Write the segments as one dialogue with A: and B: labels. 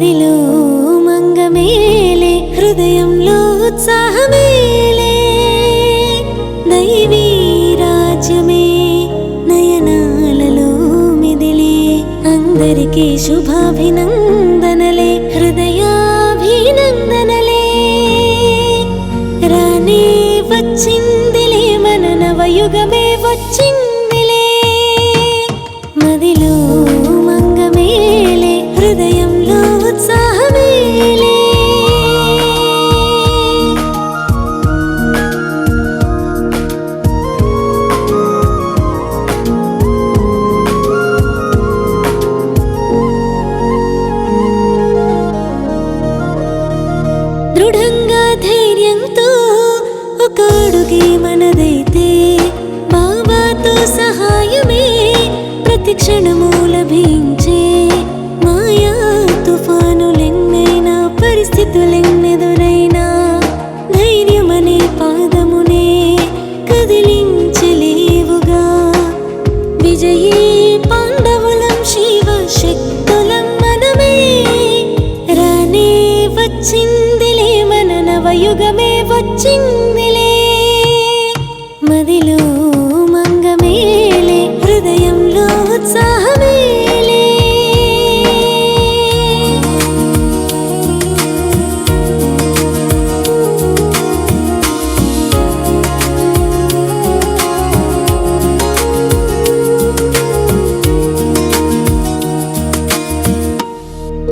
A: మదిలో మంగమేలే హృదయంలో ఉత్సాహమేలే దైవీ రాజ్యమే నయనాలలో మిదిలే అందరికీ శుభాభినందనలే హృదయాభినందనలే రానే వచ్చిందిలే మన నవయుగమే వచ్చిందిలే మదిలో మంగమేలే హృదయంలో ఉత్సాహమేలే దృఢంగా ధైర్యంతో ఒక అడుగే మనదైతే బాబాతో సహాయమే ప్రతి క్షణము లభించే మాయా తుఫానులెన్నైనా పరిస్థితులెన్నెదురైనా ధైర్యమనే పాదమునే కదిలించలేవుగా విజయీ పాండవులం శివ శక్తులం మనమే రానే వచ్చిందిలే మన నవయుగమే వచ్చిందిలే మదిలో మంగమేలే హృదయంలో ఉత్సాహమేలే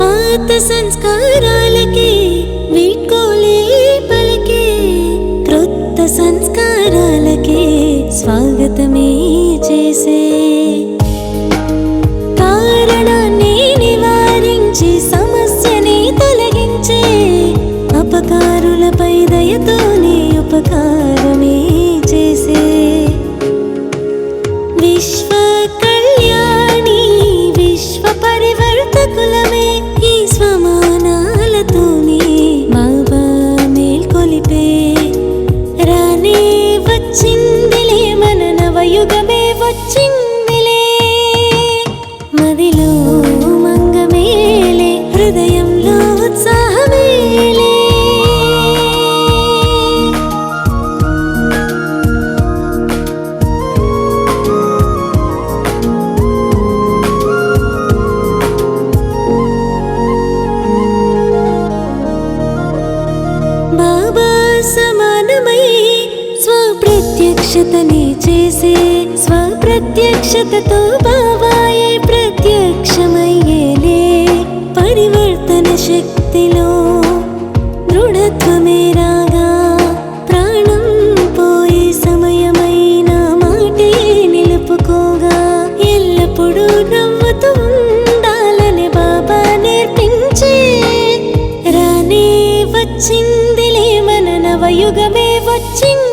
A: పాత సంస్కారాలకి వీడ్కోలే పలికే క్రొత్త సంస్కారాలకి స్వాగతమే చేసే కారణాన్ని నివారించి సమస్యని తొలగించే అపకారులపై దయతోనే ఉపకారమే చేసే విశ్వ కళ్యాణి విశ్వ పరివర్తకులమే ఈ స్వమానాలతోనే బాబా మేల్కొలిపే రానే వచ్చిందిలే మన నవయుగమే వచ్చిందిలే మదిలో మంగమేలే హృదయంలో ఉత్సాహమేలే బాబా సమానమై స్వప్రత్యక్షతని చేసే స్వప్రత్యక్షతతో బాబాయే ప్రత్యక్షమయ్యేలే పరివర్తన శక్తిలో దృఢత్వమే రాగా ప్రాణం పోయే సమయమైన మాటే నిలుపుకోగా ఎల్లప్పుడూ నవ్వుతూ ఉండాలని బాబా నేర్పించే రానే వచ్చిందిలే మన నవయుగమే వచ్చింది